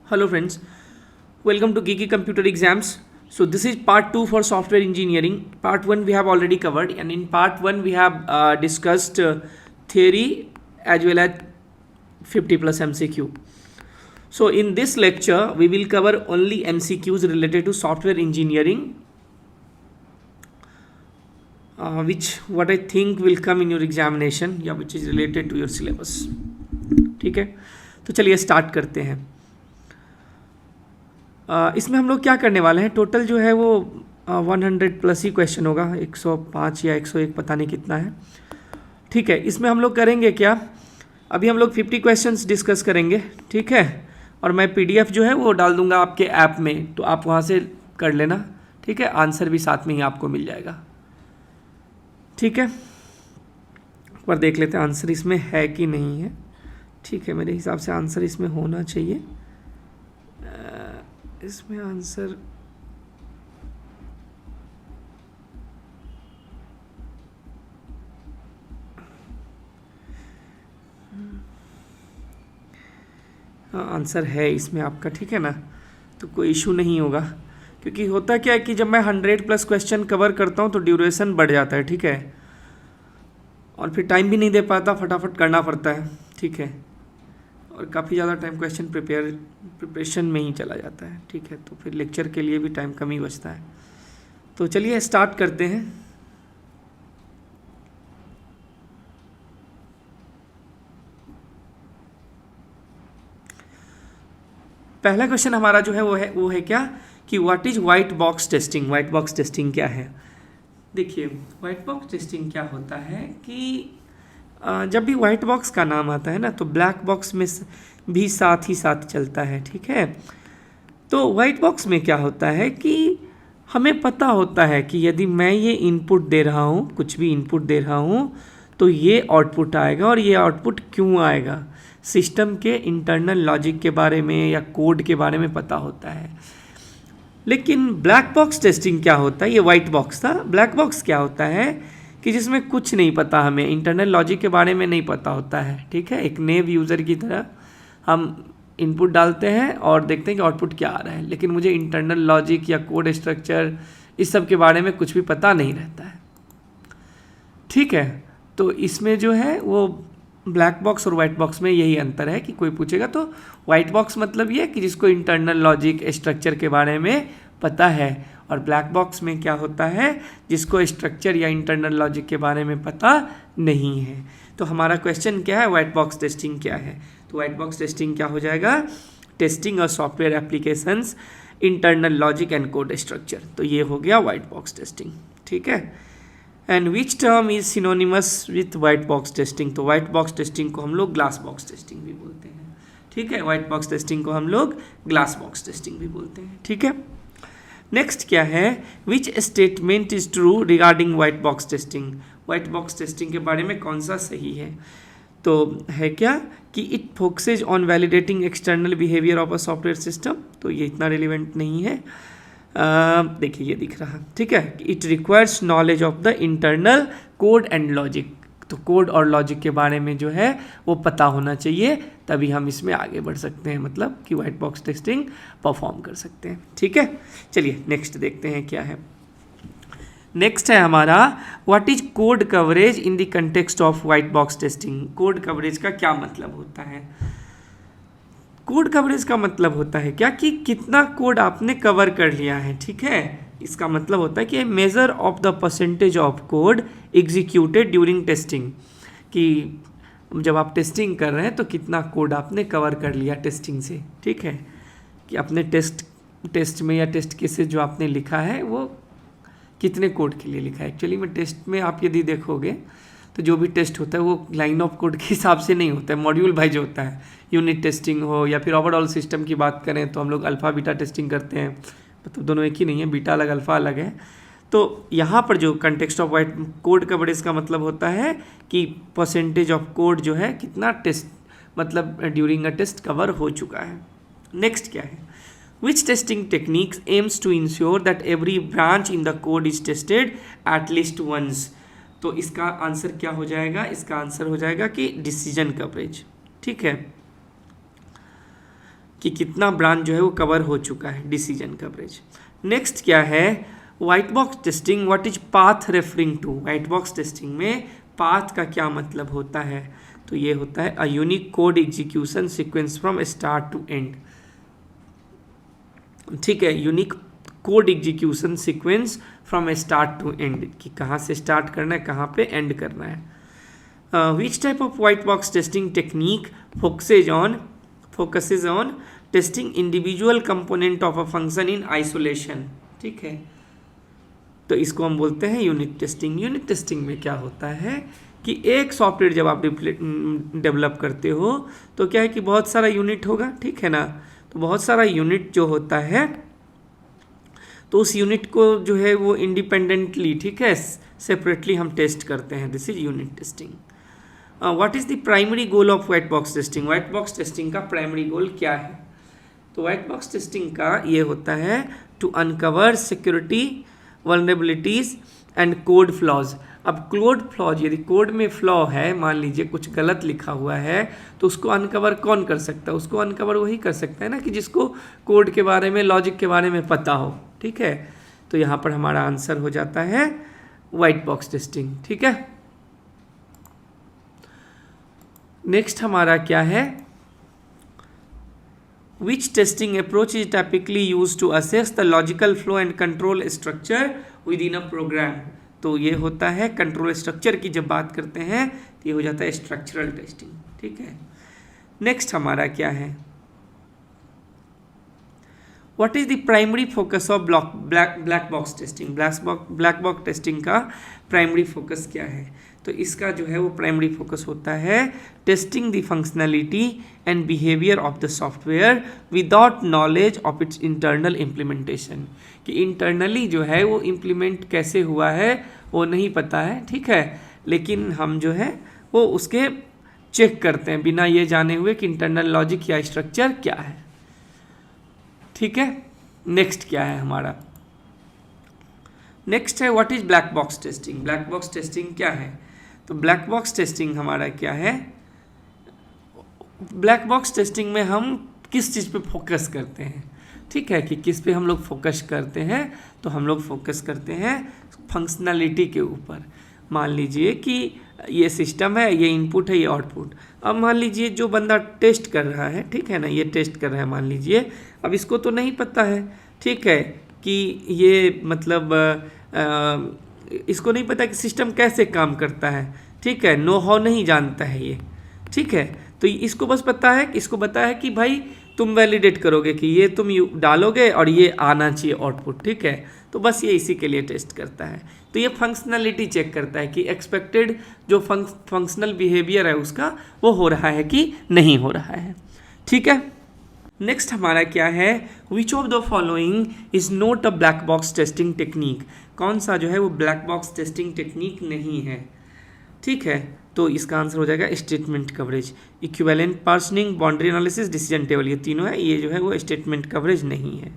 Hello friends, welcome to Geeky Computer Exams. So this is part 2 for software engineering. Part 1 we have already covered, and in part 1 we have discussed theory as well as 50 plus MCQ. So in this lecture we will cover only MCQs related to software engineering, which what I think will come in your examination, या which is related to your syllabus. ठीक है, तो चलिए start करते हैं. इसमें हम लोग क्या करने वाले हैं, टोटल जो है वो 100 प्लस ही क्वेश्चन होगा, 105 या 101 पता नहीं कितना है. ठीक है, इसमें हम लोग करेंगे क्या, अभी हम लोग 50 क्वेश्चंस डिस्कस करेंगे. ठीक है, और मैं पीडीएफ जो है वो डाल दूंगा आपके ऐप में, तो आप वहाँ से कर लेना. ठीक है, आंसर भी साथ में ही आपको मिल जाएगा. ठीक है, एक बार देख लेते हैं आंसर इसमें है कि नहीं है. ठीक है, मेरे हिसाब से आंसर इसमें होना चाहिए. इसमें आंसर आंसर है इसमें आपका. ठीक है ना, तो कोई इशू नहीं होगा, क्योंकि होता क्या है कि जब मैं 100 प्लस क्वेश्चन कवर करता हूँ तो ड्यूरेशन बढ़ जाता है. ठीक है, और फिर टाइम भी नहीं दे पाता, फटाफट करना पड़ता है. ठीक है, और काफ़ी ज़्यादा टाइम क्वेश्चन प्रिपरेशन में ही चला जाता है. ठीक है, तो फिर लेक्चर के लिए भी टाइम कम ही बचता है. तो चलिए स्टार्ट करते हैं. पहला क्वेश्चन हमारा जो है वो है क्या कि what is white box testing. White box testing क्या है. देखिए, व्हाइट बॉक्स टेस्टिंग क्या होता है कि जब भी व्हाइट बॉक्स का नाम आता है ना, तो ब्लैक बॉक्स में भी साथ ही साथ चलता है. ठीक है, तो व्हाइट बॉक्स में क्या होता है कि हमें पता होता है कि यदि मैं ये इनपुट दे रहा हूँ, कुछ भी इनपुट दे रहा हूँ, तो ये आउटपुट आएगा. और ये आउटपुट क्यों आएगा, सिस्टम के इंटरनल लॉजिक के बारे में या कोड के बारे में पता होता है. लेकिन ब्लैक बॉक्स टेस्टिंग क्या होता है, ये व्हाइट बॉक्स था. ब्लैक बॉक्स क्या होता है कि जिसमें कुछ नहीं पता, हमें इंटरनल लॉजिक के बारे में नहीं पता होता है. ठीक है, एक नेव यूज़र की तरह हम इनपुट डालते हैं और देखते हैं कि आउटपुट क्या आ रहा है, लेकिन मुझे इंटरनल लॉजिक या कोड स्ट्रक्चर इस सब के बारे में कुछ भी पता नहीं रहता है. ठीक है, तो इसमें जो है वो ब्लैक बॉक्स और वाइट बॉक्स में यही अंतर है कि कोई पूछेगा तो वाइट बॉक्स मतलब ये कि जिसको इंटरनल लॉजिक स्ट्रक्चर के बारे में पता है, और ब्लैक बॉक्स में क्या होता है जिसको स्ट्रक्चर या इंटरनल लॉजिक के बारे में पता नहीं है. तो हमारा क्वेश्चन क्या है, व्हाइट बॉक्स टेस्टिंग क्या है. तो व्हाइट बॉक्स टेस्टिंग क्या हो जाएगा, टेस्टिंग और software applications internal logic and code structure. तो ये हो गया व्हाइट बॉक्स टेस्टिंग. ठीक है, and which term is synonymous with white box testing. तो वाइट बॉक्स टेस्टिंग को हम लोग ग्लास बॉक्स टेस्टिंग भी बोलते हैं. ठीक है, वाइट बॉक्स टेस्टिंग को हम लोग ग्लास बॉक्स टेस्टिंग भी बोलते हैं. ठीक है, नेक्स्ट क्या है, which statement is true regarding white box testing. White box testing के बारे में कौन सा सही है. तो है क्या कि it focuses on validating external behaviour of a software system. तो ये इतना रिलेवेंट नहीं है. देखिए ये दिख रहा. ठीक है, it requires knowledge of the internal code and logic. तो कोड और लॉजिक के बारे में जो है वो पता होना चाहिए, तभी हम इसमें आगे बढ़ सकते हैं, मतलब कि वाइट बॉक्स टेस्टिंग परफॉर्म कर सकते हैं. ठीक है, चलिए नेक्स्ट देखते हैं क्या है. नेक्स्ट है हमारा what is code coverage in the context of white box testing. Code coverage का क्या मतलब होता है. कोड कवरेज का मतलब होता है क्या कि कितना कोड आपने कवर कर लिया है. ठीक है, इसका मतलब होता है कि measure of the percentage of code executed during testing. कि जब आप टेस्टिंग कर रहे हैं तो कितना कोड आपने कवर कर लिया टेस्टिंग से. ठीक है, कि अपने टेस्ट में या टेस्ट केसेस जो आपने लिखा है वो कितने कोड के लिए लिखा है. एक्चुअली में टेस्ट में आप यदि देखोगे तो जो भी टेस्ट होता है वो लाइन ऑफ कोड के हिसाब से नहीं होता है, मॉड्यूल वाइज होता है. यूनिट टेस्टिंग हो या फिर ओवरऑल सिस्टम की बात करें तो हम लोग अल्फ़ा बीटा टेस्टिंग करते हैं, मतलब दोनों एक ही नहीं है, बीटा अलग अल्फ़ा अलग है. तो यहाँ पर जो context of white code coverage का मतलब होता है कि परसेंटेज ऑफ कोड जो है कितना टेस्ट मतलब ड्यूरिंग अ टेस्ट कवर हो चुका है. नेक्स्ट क्या है, which testing techniques aims to ensure that every branch in the code is tested at least once. तो इसका आंसर क्या हो जाएगा, इसका आंसर हो जाएगा कि डिसीजन कवरेज. ठीक है, कि कितना ब्रांच जो है वो कवर हो चुका है, डिसीजन कवरेज। नेक्स्ट क्या है, white box testing, what is path referring to. White box testing में पाथ का क्या मतलब होता है, तो ये होता है a unique code execution sequence from start to end. ठीक है, unique code execution sequence from start to end, कि कहाँ से स्टार्ट करना है, कहाँ पे एंड करना है। Which type of white box testing technique focuses on testing individual component of a function in isolation. ठीक है, तो इसको हम बोलते हैं यूनिट टेस्टिंग। यूनिट टेस्टिंग में क्या होता है कि एक सॉफ्टवेयर जब आप डेवलप करते हो तो क्या है कि बहुत सारा यूनिट होगा, ठीक है ना, तो बहुत सारा यूनिट जो होता है तो उस यूनिट को जो है वो इंडिपेंडेंटली, ठीक है, सेपरेटली हम टेस्ट करते हैं। This is unit testing. What is the primary goal of white box testing. White box testing का प्राइमरी गोल क्या है, तो व्हाइट बॉक्स टेस्टिंग का ये होता है to uncover security vulnerabilities and code flaws. अब कोड फ्लॉज, यदि कोड में फ्लॉ है, मान लीजिए कुछ गलत लिखा हुआ है, तो उसको अनकवर कौन कर सकता है, उसको अनकवर वही कर सकता है ना कि जिसको कोड के बारे में, लॉजिक के बारे में पता हो। ठीक है, तो यहाँ पर हमारा आंसर हो जाता है व्हाइट बॉक्स टेस्टिंग। ठीक है, नेक्स्ट हमारा क्या है, which testing approach is typically used to assess the logical flow and control structure within a program। तो ये होता है कंट्रोल स्ट्रक्चर की जब बात करते हैं तो ये हो जाता है स्ट्रक्चरल टेस्टिंग। ठीक है, नेक्स्ट हमारा क्या है, what is the primary focus of black box testing. Black box testing का प्राइमरी फोकस क्या है, तो इसका जो है वो प्राइमरी फोकस होता है testing the functionality and behaviour of the software without knowledge of its internal implementation, कि इंटरनली जो है वो इम्प्लीमेंट कैसे हुआ है वो नहीं पता है। ठीक है, लेकिन हम जो है वो उसके चेक करते हैं बिना ये जाने हुए कि इंटरनल लॉजिक या स्ट्रक्चर क्या है। ठीक है, नेक्स्ट क्या है हमारा, नेक्स्ट है what is black box testing. Black box testing क्या है, तो ब्लैक बॉक्स टेस्टिंग हमारा क्या है, ब्लैक बॉक्स टेस्टिंग में हम किस चीज़ पे फोकस करते हैं। ठीक है, कि किस पे हम लोग फोकस करते हैं, तो हम लोग फोकस करते हैं फंक्शनैलिटी के ऊपर। मान लीजिए कि ये सिस्टम है, ये इनपुट है, ये आउटपुट। अब मान लीजिए जो बंदा टेस्ट कर रहा है, ठीक है ना, ये टेस्ट कर रहा है मान लीजिए, अब इसको तो नहीं पता है, ठीक है, कि ये मतलब इसको नहीं पता कि सिस्टम कैसे काम करता है। ठीक है, नो हाउ नहीं जानता है ये। ठीक है, तो इसको बस पता है, इसको पता है कि भाई तुम वैलिडेट करोगे कि ये तुम डालोगे और ये आना चाहिए आउटपुट। ठीक है, तो बस ये इसी के लिए टेस्ट करता है। तो ये फंक्शनैलिटी चेक करता है कि एक्सपेक्टेड जो फंक्शनल बिहेवियर है उसका वो हो रहा है कि नहीं हो रहा है। ठीक है, नेक्स्ट हमारा क्या है, विच of the following is not a black box testing technique. कौन सा जो है वो ब्लैक बॉक्स टेस्टिंग टेक्निक नहीं है। ठीक है, तो इसका आंसर हो जाएगा statement coverage, equivalent partitioning, boundary analysis, decision table, ये तीनों है, ये जो है वो स्टेटमेंट कवरेज नहीं है।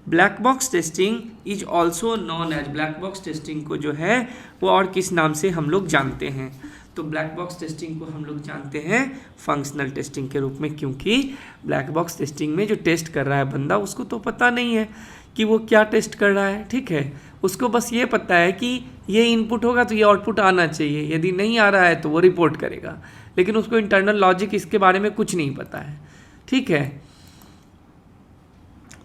Black box testing is also known as, black box testing को जो है वो और किस नाम से हम लोग जानते हैं, तो ब्लैक बॉक्स टेस्टिंग को हम लोग जानते हैं फंक्शनल टेस्टिंग के रूप में, क्योंकि ब्लैक बॉक्स टेस्टिंग में जो टेस्ट कर रहा है बंदा उसको तो पता नहीं है कि वो क्या टेस्ट कर रहा है। ठीक है, उसको बस ये पता है कि ये इनपुट होगा तो ये आउटपुट आना चाहिए, यदि नहीं आ रहा है तो वो रिपोर्ट करेगा, लेकिन उसको इंटरनल लॉजिक इसके बारे में कुछ नहीं पता है। ठीक है,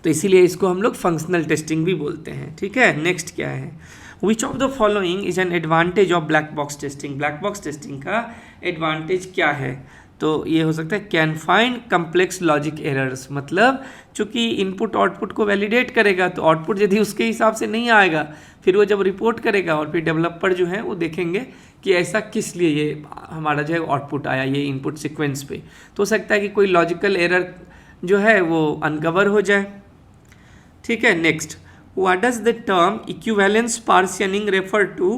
तो इसीलिए इसको हम लोग फंक्शनल टेस्टिंग भी बोलते हैं। ठीक है, नेक्स्ट क्या है, विच of the following is an advantage of black box testing. Black box testing का एडवांटेज क्या है, तो ये हो सकता है can find complex logic errors, मतलब चूंकि इनपुट आउटपुट को वैलिडेट करेगा तो आउटपुट यदि उसके हिसाब से नहीं आएगा फिर वो जब रिपोर्ट करेगा और फिर डेवलपर जो है वो देखेंगे कि ऐसा किस लिए ये हमारा जो है आउटपुट आया ये इनपुट सीक्वेंस पे, तो हो सकता है कि कोई लॉजिकल एरर जो है वो अनकवर हो जाए। ठीक है, next, what does the term equivalence partitioning refer to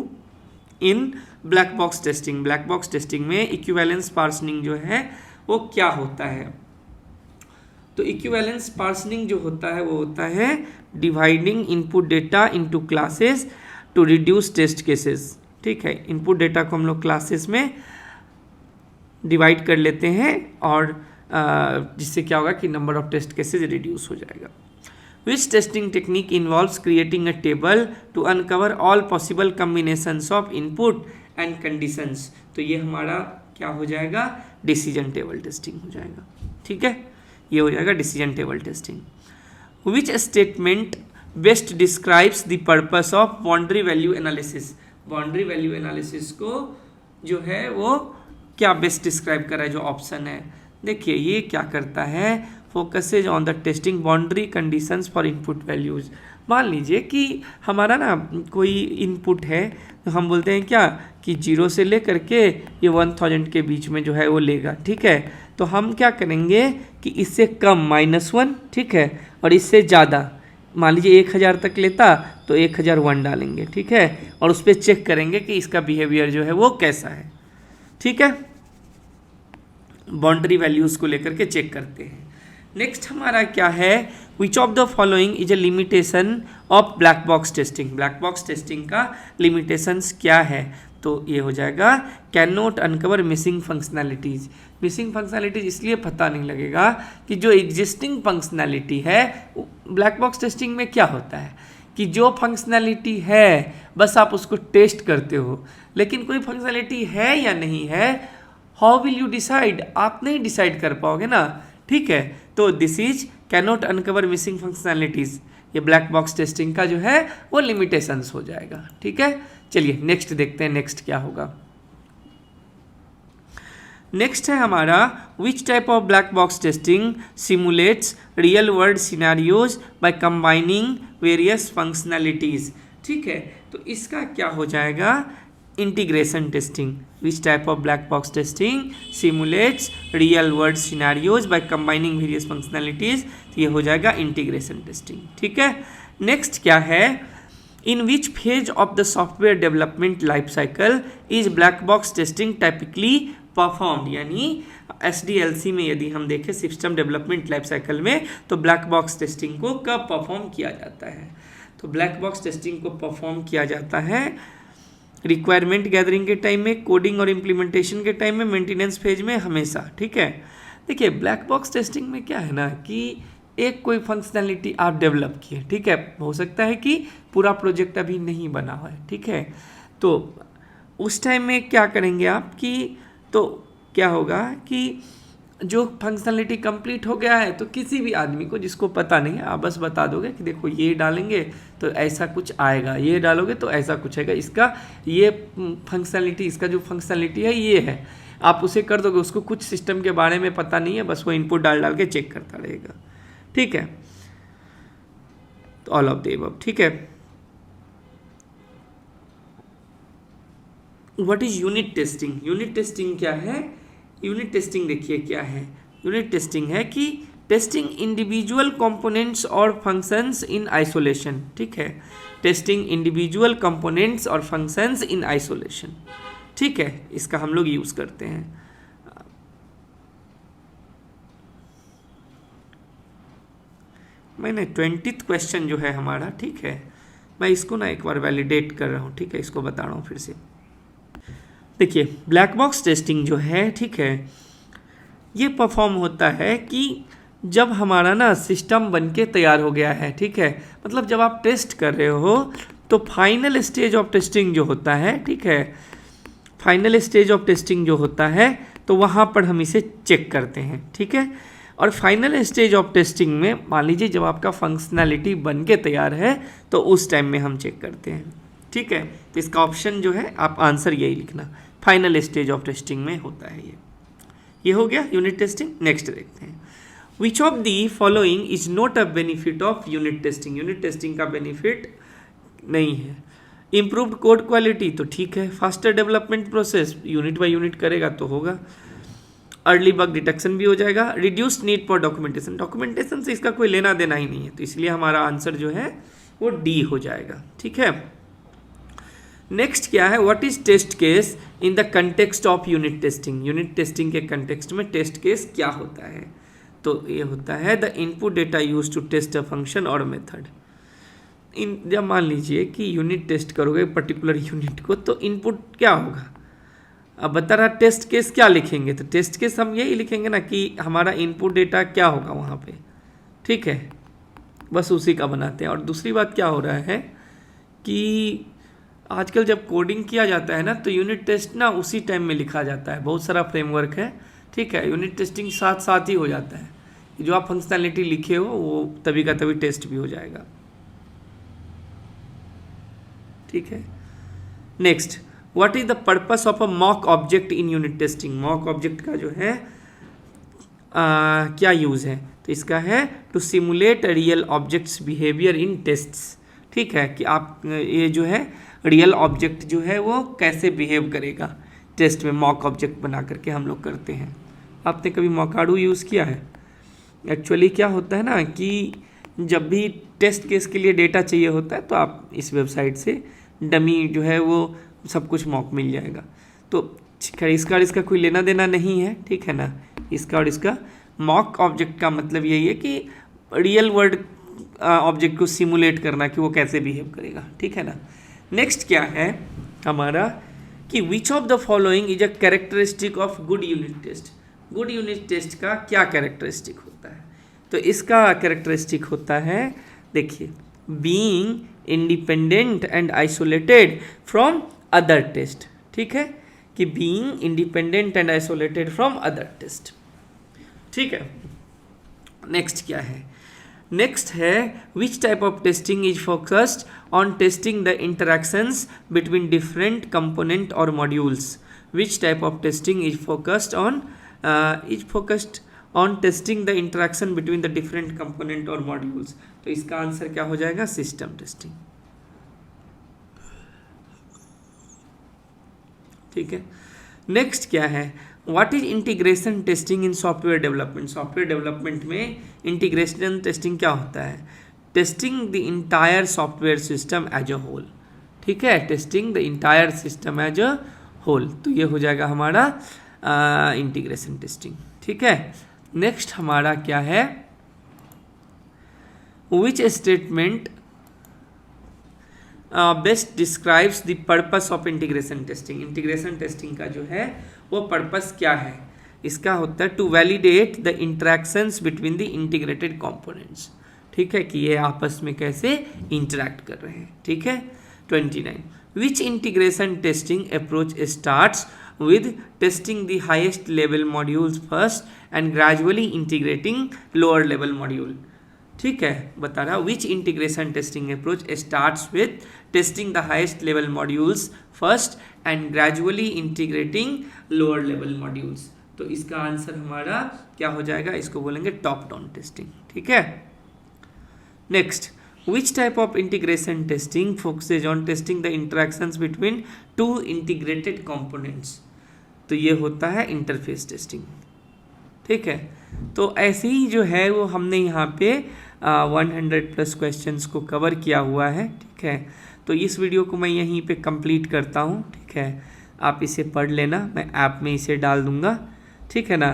in black box testing. Black box testing में इक्विवेलेंस पार्सनिंग जो है वो क्या होता है, तो इक्विवेलेंस पार्सनिंग जो होता है वो होता है dividing input data into classes to reduce test cases. ठीक है, इनपुट डेटा को हम लोग क्लासेस में डिवाइड कर लेते हैं और जिससे क्या होगा कि number of test cases reduce हो जाएगा। Which testing technique involves creating a table to uncover all possible combinations of input and conditions. तो ये हमारा क्या हो जाएगा, डिसीजन टेबल टेस्टिंग हो जाएगा। ठीक है, ये हो जाएगा decision table testing. Which statement best describes the purpose of boundary value analysis. Boundary value analysis को जो है वो क्या बेस्ट डिस्क्राइब कर रहा है, जो ऑप्शन है। देखिए ये क्या करता है, focuses on the testing boundary conditions for input values. मान लीजिए कि हमारा ना कोई इनपुट है, तो हम बोलते हैं क्या कि 0 से लेकर के ये 1000 के बीच में जो है वो लेगा। ठीक है, तो हम क्या करेंगे कि इससे कम -1, ठीक है, और इससे ज़्यादा मान लीजिए 1000 तक लेता तो 1001 डालेंगे। ठीक है, और उस पर चेक करेंगे कि इसका बिहेवियर जो है वो कैसा है। ठीक है, बाउंड्री वैल्यूज़ को लेकर के चेक करते हैं। नेक्स्ट हमारा क्या है, विच of the following is a limitation of black box testing. Black box testing का लिमिटेशंस क्या है, तो ये हो जाएगा can not uncover missing functionalities. Missing functionalities इसलिए पता नहीं लगेगा कि जो एग्जिस्टिंग फंक्शनैलिटी है, ब्लैक बॉक्स टेस्टिंग में क्या होता है कि जो फंक्शनैलिटी है बस आप उसको टेस्ट करते हो, लेकिन कोई फंक्शनैलिटी है या नहीं है, हाउ विल यू डिसाइड, आप नहीं डिसाइड कर पाओगे ना। ठीक है, तो this is can not uncover missing functionalities. ये ब्लैक बॉक्स टेस्टिंग का जो है वो लिमिटेशंस हो जाएगा। ठीक है, चलिए नेक्स्ट देखते हैं, नेक्स्ट क्या होगा। नेक्स्ट है हमारा which type of black box testing simulates real world scenarios by combining various functionalities. ठीक है, तो इसका क्या हो जाएगा, integration testing. Which type of black box testing simulates real world scenarios by combining various functionalities, ये हो जाएगा इंटीग्रेशन टेस्टिंग। ठीक है, नेक्स्ट क्या है, in which phase of the software development life cycle is black box testing typically performed. यानी SDLC में यदि हम देखें सिस्टम डेवलपमेंट लाइफ साइकिल में, तो ब्लैक बॉक्स टेस्टिंग को कब परफॉर्म किया जाता है, तो ब्लैक बॉक्स टेस्टिंग को परफॉर्म किया जाता है रिक्वायरमेंट गैदरिंग के टाइम में, कोडिंग और इम्प्लीमेंटेशन के टाइम में, मेंटेनेंस फेज में, हमेशा। ठीक है, देखिए ब्लैक बॉक्स टेस्टिंग में क्या है ना कि एक कोई फंक्शनैलिटी आप डेवलप किए, ठीक है, हो सकता है कि पूरा प्रोजेक्ट अभी नहीं बना हुआ है। ठीक है, तो उस टाइम में क्या करेंगे आप कि तो क्या होगा कि जो फंक्शनलिटी कंप्लीट हो गया है, तो किसी भी आदमी को जिसको पता नहीं है, आप बस बता दोगे कि देखो ये डालेंगे तो ऐसा कुछ आएगा, ये डालोगे तो ऐसा कुछ आएगा, इसका ये फंक्शनलिटी, इसका जो फंक्शनलिटी है ये है, आप उसे कर दोगे। उसको कुछ सिस्टम के बारे में पता नहीं है, बस वो इनपुट डाल डाल के चेक करता रहेगा। ठीक है, तो ऑल ऑफ द अबव। ठीक है, what is unit testing. Unit testing क्या है, यूनिट टेस्टिंग देखिए क्या है, यूनिट टेस्टिंग है कि टेस्टिंग इंडिविजुअल कंपोनेंट्स और फंक्शंस इन आइसोलेशन। ठीक है, टेस्टिंग इंडिविजुअल कंपोनेंट्स और फंक्शंस इन आइसोलेशन। ठीक है, इसका हम लोग यूज करते हैं। मैंने 20th क्वेश्चन जो है हमारा, ठीक है, मैं इसको ना एक बार वैलिडेट कर रहा हूँ। ठीक है, इसको बता रहा हूँ फिर से। देखिए ब्लैक बॉक्स टेस्टिंग जो है, ठीक है, ये परफॉर्म होता है कि जब हमारा ना सिस्टम बनके तैयार हो गया है। ठीक है, मतलब जब आप टेस्ट कर रहे हो तो फाइनल स्टेज ऑफ टेस्टिंग जो होता है, ठीक है, फाइनल स्टेज ऑफ टेस्टिंग जो होता है तो वहाँ पर हम इसे चेक करते हैं। ठीक है, और फाइनल स्टेज ऑफ टेस्टिंग में मान लीजिए जब आपका फंक्शनैलिटी बन के तैयार है तो उस टाइम में हम चेक करते हैं। ठीक है, तो इसका ऑप्शन जो है आप आंसर यही लिखना, फाइनल स्टेज ऑफ टेस्टिंग में होता है ये हो गया यूनिट टेस्टिंग। नेक्स्ट देखते हैं, which of the following is not a benefit of unit testing. Unit testing का बेनिफिट नहीं है। इम्प्रूव्ड कोड क्वालिटी तो ठीक है, faster development process unit by unit करेगा तो होगा, अर्ली बग डिटेक्शन भी हो जाएगा, reduced need for documentation, documentation से इसका कोई लेना देना ही नहीं है, तो इसलिए हमारा आंसर जो है वो डी हो जाएगा। ठीक है, नेक्स्ट क्या है, what is test case in the context of unit testing. Unit testing के कंटेक्स्ट में टेस्ट केस क्या होता है, तो ये होता है the input data use to test a function और मेथड। जब मान लीजिए कि यूनिट टेस्ट करोगे पर्टिकुलर यूनिट को, तो इनपुट क्या होगा, अब बता रहा टेस्ट केस क्या लिखेंगे, तो टेस्ट केस हम यही लिखेंगे ना कि हमारा इनपुट डेटा क्या होगा वहाँ पे, ठीक है, बस उसी का बनाते हैं। और दूसरी बात क्या हो रहा है कि आजकल जब कोडिंग किया जाता है ना तो यूनिट टेस्ट ना उसी टाइम में लिखा जाता है, बहुत सारा फ्रेमवर्क है, ठीक है, यूनिट टेस्टिंग साथ साथ ही हो जाता है, जो आप फंक्शनैलिटी लिखे हो वो तभी का तभी टेस्ट भी हो जाएगा, ठीक है। Next, what is the purpose of a mock object in unit testing. Mock object का जो है क्या यूज़ है, तो इसका है to simulate real objects behaviour in tests, ठीक है, कि आप ये जो है रियल ऑब्जेक्ट जो है वो कैसे बिहेव करेगा टेस्ट में, मॉक ऑब्जेक्ट बना करके हम लोग करते हैं। आपने कभी मॉकाडू यूज़ किया है? एक्चुअली क्या होता है ना कि जब भी टेस्ट केस के लिए डेटा चाहिए होता है तो आप इस वेबसाइट से डमी जो है वो सब कुछ मॉक मिल जाएगा। तो खैर इसका और इसका कोई लेना देना नहीं है, ठीक है ना, इसका और इसका मॉक ऑब्जेक्ट का मतलब यही है कि रियल वर्ल्ड ऑब्जेक्ट को सिमुलेट करना कि वो कैसे बिहेव करेगा, ठीक है ना। नेक्स्ट क्या है हमारा कि which of the following is a characteristic of good unit test. Good unit test का क्या कैरेक्टरिस्टिक होता है, तो इसका कैरेक्टरिस्टिक होता है, देखिए, being independent and isolated from other test, ठीक है, कि being independent and isolated from other test, ठीक है। नेक्स्ट क्या है, नेक्स्ट है which type of testing is focused on testing the interactions between different component और modules. Which type of testing is focused on testing the interaction between the different component और modules, तो इसका answer क्या हो जाएगा, system testing, ठीक है। Next क्या है, what is integration testing in software development. Software development में इंटीग्रेशन टेस्टिंग क्या होता है, testing the entire software system as a whole, ठीक है, testing the entire system as a whole, तो ये हो जाएगा हमारा इंटीग्रेशन टेस्टिंग, ठीक है। नेक्स्ट हमारा क्या है, which statement best describes the purpose of integration testing. Integration testing का जो है वो पर्पस क्या है, इसका होता है to validate the interactions between the integrated components, ठीक है, कि ये आपस में कैसे इंटरैक्ट कर रहे हैं, ठीक है। 29, which integration testing approach starts with testing the highest level modules first and gradually integrating lower level module, ठीक है, बता रहा which integration testing approach starts with testing the highest level modules first and gradually integrating lower level modules, तो इसका answer हमारा क्या हो जाएगा, इसको बोलेंगे टॉप डाउन टेस्टिंग, ठीक है। Next, which type of integration testing focuses on testing the interactions between two integrated components, तो ये होता है इंटरफेस टेस्टिंग, ठीक है। तो ऐसे ही जो है वो हमने यहाँ पे 100+ क्वेश्चंस को कवर किया हुआ है, ठीक है। तो इस वीडियो को मैं यहीं पे कंप्लीट करता हूँ, ठीक है, आप इसे पढ़ लेना, मैं ऐप में इसे डाल दूँगा, ठीक है ना।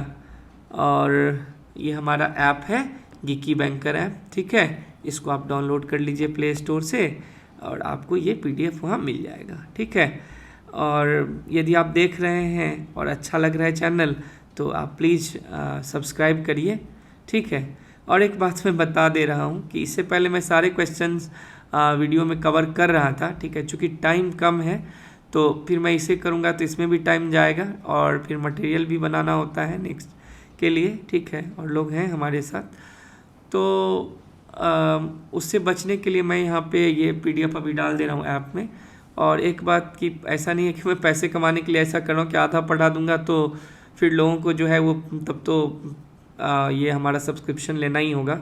और ये हमारा ऐप है गिकी बैंकर ऐप, ठीक है, इसको आप डाउनलोड कर लीजिए प्ले स्टोर से और आपको ये PDF वहाँ मिल जाएगा, ठीक है। और यदि आप देख रहे हैं और अच्छा लग रहा है चैनल तो आप प्लीज़ सब्सक्राइब करिए, ठीक है। और एक बात मैं बता दे रहा हूँ कि इससे पहले मैं सारे क्वेश्चंस वीडियो में कवर कर रहा था, ठीक है, चूँकि टाइम कम है तो फिर मैं इसे करूँगा तो इसमें भी टाइम जाएगा और फिर मटेरियल भी बनाना होता है नेक्स्ट के लिए, ठीक है, और लोग हैं हमारे साथ, तो उससे बचने के लिए मैं यहाँ पे ये PDF अभी डाल दे रहा हूँ ऐप में। और एक बात कि ऐसा नहीं है कि मैं पैसे कमाने के लिए ऐसा कर रहा हूँ कि आधा पढ़ा दूंगा तो फिर लोगों को जो है वो तब तो ये हमारा सब्सक्रिप्शन लेना ही होगा।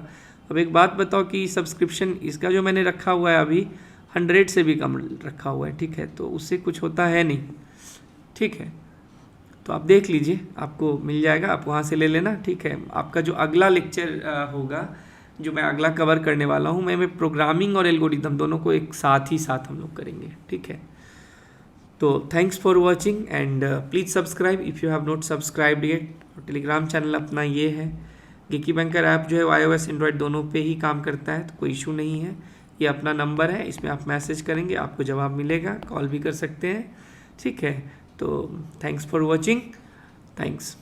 अब एक बात बताओ कि सब्सक्रिप्शन इसका जो मैंने रखा हुआ है अभी 100 से भी कम रखा हुआ है, ठीक है, तो उससे कुछ होता है नहीं, ठीक है। तो आप देख लीजिए, आपको मिल जाएगा, आप वहाँ से ले लेना, ठीक है। आपका जो अगला लेक्चर होगा, जो मैं अगला कवर करने वाला हूँ, मैं प्रोग्रामिंग और एल्गोरिथम दोनों को एक साथ ही साथ हम लोग करेंगे, ठीक है। तो thanks for watching and please subscribe if you have not subscribed yet. Telegram channel अपना ये है, गिकी बैंकर ऐप जो है iOS एंड्रॉयड दोनों पे ही काम करता है, तो कोई इशू नहीं है। ये अपना नंबर है, इसमें आप मैसेज करेंगे, आपको जवाब मिलेगा, कॉल भी कर सकते हैं, ठीक है। तो थैंक्स फॉर वॉचिंग, थैंक्स।